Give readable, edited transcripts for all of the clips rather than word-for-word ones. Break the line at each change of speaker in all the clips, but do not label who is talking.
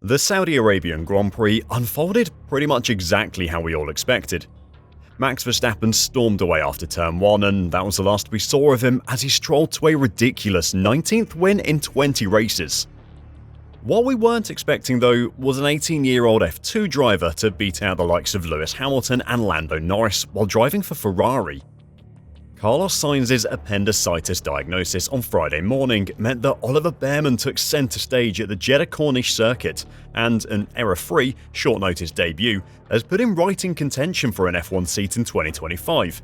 The Saudi Arabian Grand Prix unfolded pretty much exactly how we all expected. Max Verstappen stormed away after turn 1, and that was the last we saw of him as he strolled to a ridiculous 19th win in 20 races. What we weren't expecting though was an 18-year-old F2 driver to beat out the likes of Lewis Hamilton and Lando Norris while driving for Ferrari. Carlos Sainz's appendicitis diagnosis on Friday morning meant that Oliver Bearman took centre stage at the Jeddah Corniche Circuit, and an error-free, short-notice debut has put him right in contention for an F1 seat in 2025.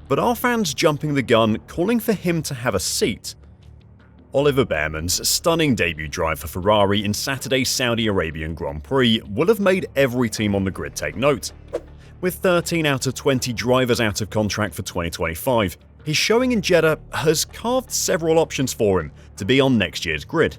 But are fans jumping the gun, calling for him to have a seat? Oliver Bearman's stunning debut drive for Ferrari in Saturday's Saudi Arabian Grand Prix will have made every team on the grid take note. With 13 out of 20 drivers out of contract for 2025, his showing in Jeddah has carved several options for him to be on next year's grid.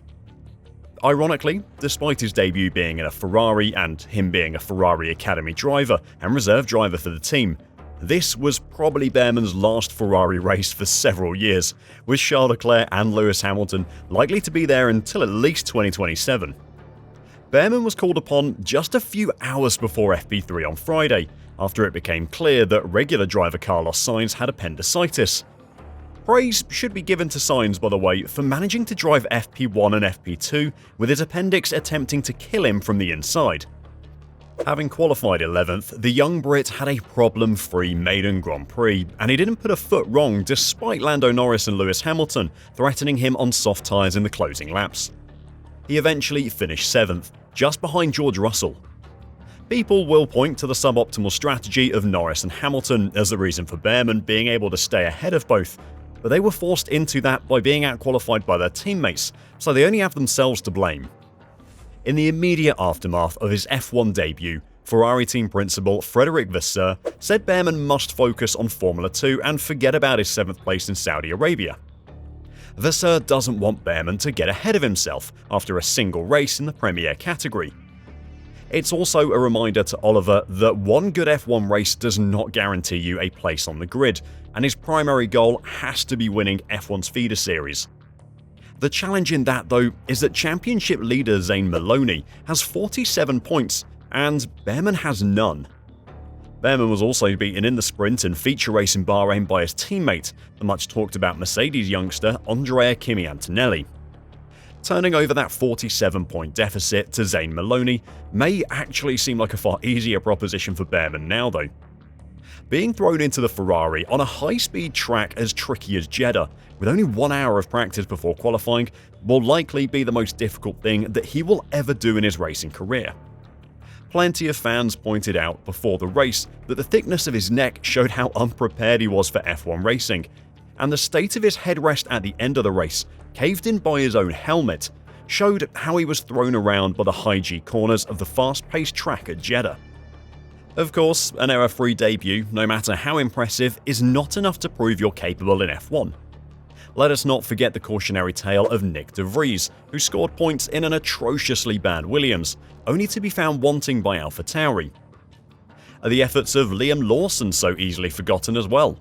Ironically, despite his debut being in a Ferrari and him being a Ferrari Academy driver and reserve driver for the team, this was probably Bearman's last Ferrari race for several years, with Charles Leclerc and Lewis Hamilton likely to be there until at least 2027. Bearman was called upon just a few hours before FP3 on Friday, after it became clear that regular driver Carlos Sainz had appendicitis. Praise should be given to Sainz, by the way, for managing to drive FP1 and FP2 with his appendix attempting to kill him from the inside. Having qualified 11th, the young Brit had a problem-free maiden Grand Prix, and he didn't put a foot wrong despite Lando Norris and Lewis Hamilton threatening him on soft tyres in the closing laps. He eventually finished 7th, just behind George Russell. People will point to the suboptimal strategy of Norris and Hamilton as the reason for Bearman being able to stay ahead of both, but they were forced into that by being outqualified by their teammates, so they only have themselves to blame. In the immediate aftermath of his F1 debut, Ferrari team principal Frédéric Vasseur said Bearman must focus on Formula 2 and forget about his 7th place in Saudi Arabia. Vasseur doesn't want Bearman to get ahead of himself after a single race in the Premier category. It's also a reminder to Oliver that one good F1 race does not guarantee you a place on the grid, and his primary goal has to be winning F1's feeder series. The challenge in that though is that championship leader Zane Maloney has 47 points and Bearman has none. Bearman was also beaten in the sprint and feature race in Bahrain by his teammate, the much talked about Mercedes youngster Andrea Kimi Antonelli. Turning over that 47-point deficit to Zane Maloney may actually seem like a far easier proposition for Bearman now though. Being thrown into the Ferrari on a high-speed track as tricky as Jeddah, with only 1 hour of practice before qualifying, will likely be the most difficult thing that he will ever do in his racing career. Plenty of fans pointed out before the race that the thickness of his neck showed how unprepared he was for F1 racing, and the state of his headrest at the end of the race, caved in by his own helmet, showed how he was thrown around by the high G corners of the fast-paced track at Jeddah. Of course, an error-free debut, no matter how impressive, is not enough to prove you're capable in F1. Let us not forget the cautionary tale of Nick de Vries, who scored points in an atrociously bad Williams, only to be found wanting by AlphaTauri. Are the efforts of Liam Lawson so easily forgotten as well?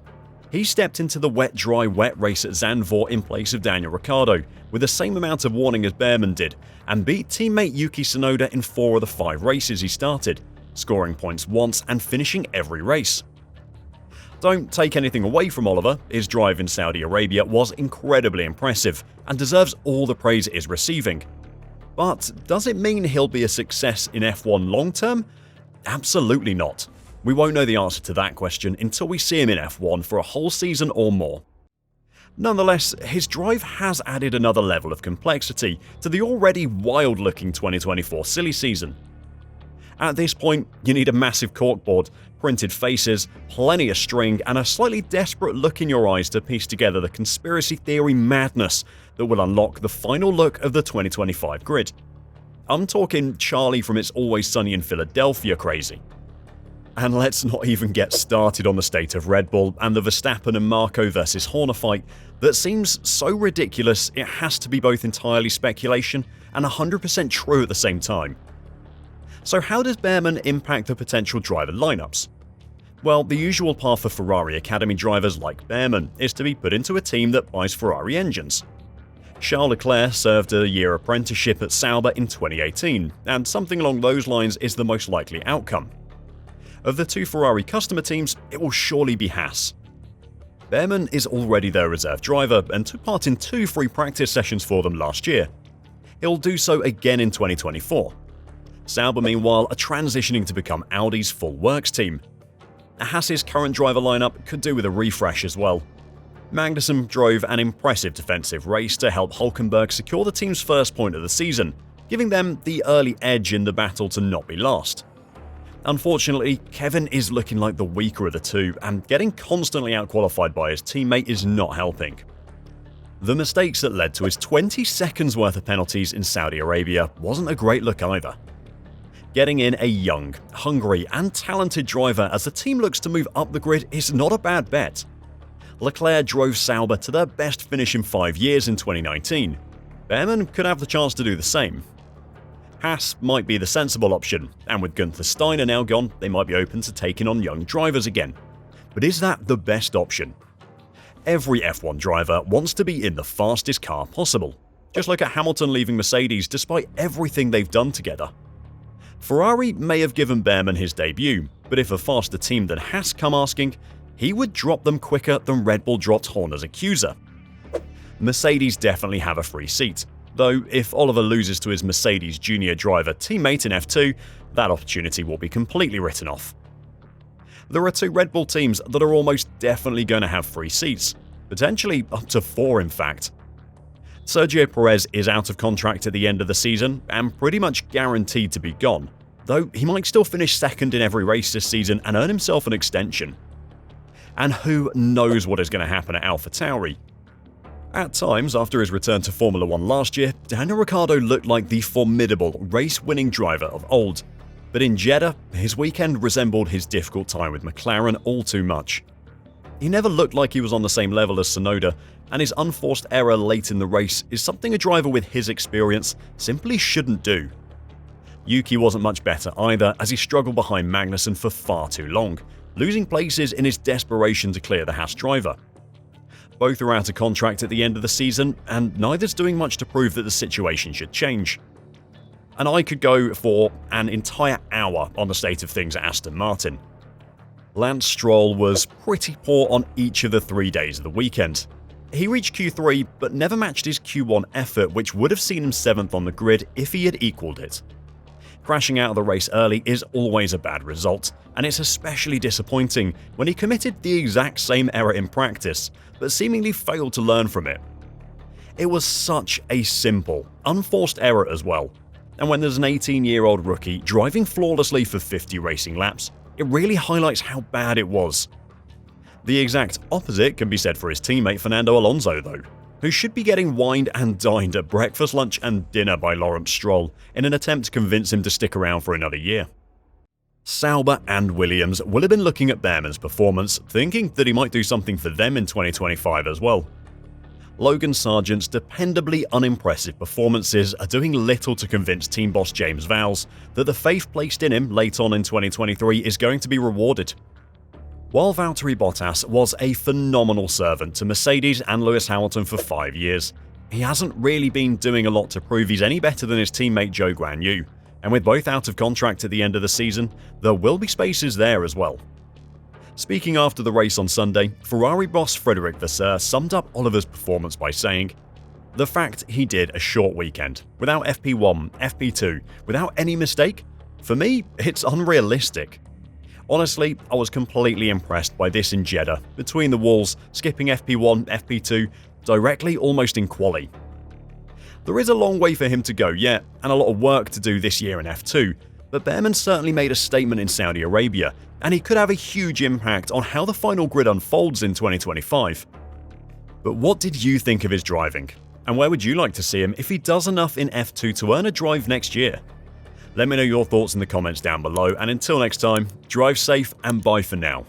He stepped into the wet-dry-wet race at Zandvoort in place of Daniel Ricciardo, with the same amount of warning as Bearman did, and beat teammate Yuki Tsunoda in 4 of the 5 races he started, scoring points once and finishing every race. Don't take anything away from Oliver, his drive in Saudi Arabia was incredibly impressive and deserves all the praise it is receiving. But does it mean he'll be a success in F1 long term? Absolutely not. We won't know the answer to that question until we see him in F1 for a whole season or more. Nonetheless, his drive has added another level of complexity to the already wild-looking 2024 silly season. At this point, you need a massive corkboard, printed faces, plenty of string, and a slightly desperate look in your eyes to piece together the conspiracy theory madness that will unlock the final look of the 2025 grid. I'm talking Charlie from It's Always Sunny in Philadelphia crazy. And let's not even get started on the state of Red Bull and the Verstappen and Marco versus Horner fight that seems so ridiculous it has to be both entirely speculation and 100% true at the same time. So how does Bearman impact the potential driver lineups? Well, the usual path for Ferrari Academy drivers like Bearman is to be put into a team that buys Ferrari engines. Charles Leclerc served a year apprenticeship at Sauber in 2018, and something along those lines is the most likely outcome. Of the two Ferrari customer teams, it will surely be Haas. Bearman is already their reserve driver and took part in 2 free practice sessions for them last year. He'll do so again in 2024. Sauber, meanwhile, are transitioning to become Audi's full works team. Haas's current driver lineup could do with a refresh as well. Magnussen drove an impressive defensive race to help Hülkenberg secure the team's first point of the season, giving them the early edge in the battle to not be last. Unfortunately, Kevin is looking like the weaker of the two, and getting constantly outqualified by his teammate is not helping. The mistakes that led to his 20 seconds worth of penalties in Saudi Arabia wasn't a great look either. Getting in a young, hungry and talented driver as the team looks to move up the grid is not a bad bet. Leclerc drove Sauber to their best finish in 5 years in 2019. Bearman could have the chance to do the same. Haas might be the sensible option, and with Gunther Steiner now gone, they might be open to taking on young drivers again. But is that the best option? Every F1 driver wants to be in the fastest car possible, just like at Hamilton leaving Mercedes despite everything they've done together. Ferrari may have given Bearman his debut, but if a faster team than Haas come asking, he would drop them quicker than Red Bull dropped Horner's accuser. Mercedes definitely have a free seat, though if Oliver loses to his Mercedes junior driver teammate in F2, that opportunity will be completely written off. There are 2 Red Bull teams that are almost definitely going to have free seats, potentially up to 4 in fact. Sergio Perez is out of contract at the end of the season and pretty much guaranteed to be gone, though he might still finish second in every race this season and earn himself an extension. And who knows what is going to happen at AlphaTauri? At times, after his return to Formula 1 last year, Daniel Ricciardo looked like the formidable race-winning driver of old. But in Jeddah, his weekend resembled his difficult time with McLaren all too much. He never looked like he was on the same level as Tsunoda, and his unforced error late in the race is something a driver with his experience simply shouldn't do. Yuki wasn't much better either, as he struggled behind Magnussen for far too long, losing places in his desperation to clear the Haas driver. Both are out of contract at the end of the season, and neither's doing much to prove that the situation should change. And I could go for an entire hour on the state of things at Aston Martin. Lance Stroll was pretty poor on each of the 3 days of the weekend. He reached Q3 but never matched his Q1 effort, which would have seen him 7th on the grid if he had equalled it. Crashing out of the race early is always a bad result, and it's especially disappointing when he committed the exact same error in practice, but seemingly failed to learn from it. It was such a simple, unforced error as well, and when there's an 18-year-old rookie driving flawlessly for 50 racing laps, it really highlights how bad it was. The exact opposite can be said for his teammate Fernando Alonso though, who should be getting wined and dined at breakfast, lunch and dinner by Lawrence Stroll in an attempt to convince him to stick around for another year. Sauber and Williams will have been looking at Bearman's performance, thinking that he might do something for them in 2025 as well. Logan Sargent's dependably unimpressive performances are doing little to convince team boss James Vowles that the faith placed in him late on in 2023 is going to be rewarded. While Valtteri Bottas was a phenomenal servant to Mercedes and Lewis Hamilton for 5 years, he hasn't really been doing a lot to prove he's any better than his teammate Zhou Guanyu, and with both out of contract at the end of the season, there will be spaces there as well. Speaking after the race on Sunday, Ferrari boss Frederic Vasseur summed up Oliver's performance by saying, "The fact he did a short weekend, without FP1, FP2, without any mistake, for me, it's unrealistic. Honestly, I was completely impressed by this in Jeddah, between the walls, skipping FP1, FP2, directly almost in quali. There is a long way for him to go yet, and a lot of work to do this year in F2, but Bearman certainly made a statement in Saudi Arabia, and he could have a huge impact on how the final grid unfolds in 2025. But what did you think of his driving? And where would you like to see him if he does enough in F2 to earn a drive next year? Let me know your thoughts in the comments down below, and until next time, drive safe and bye for now.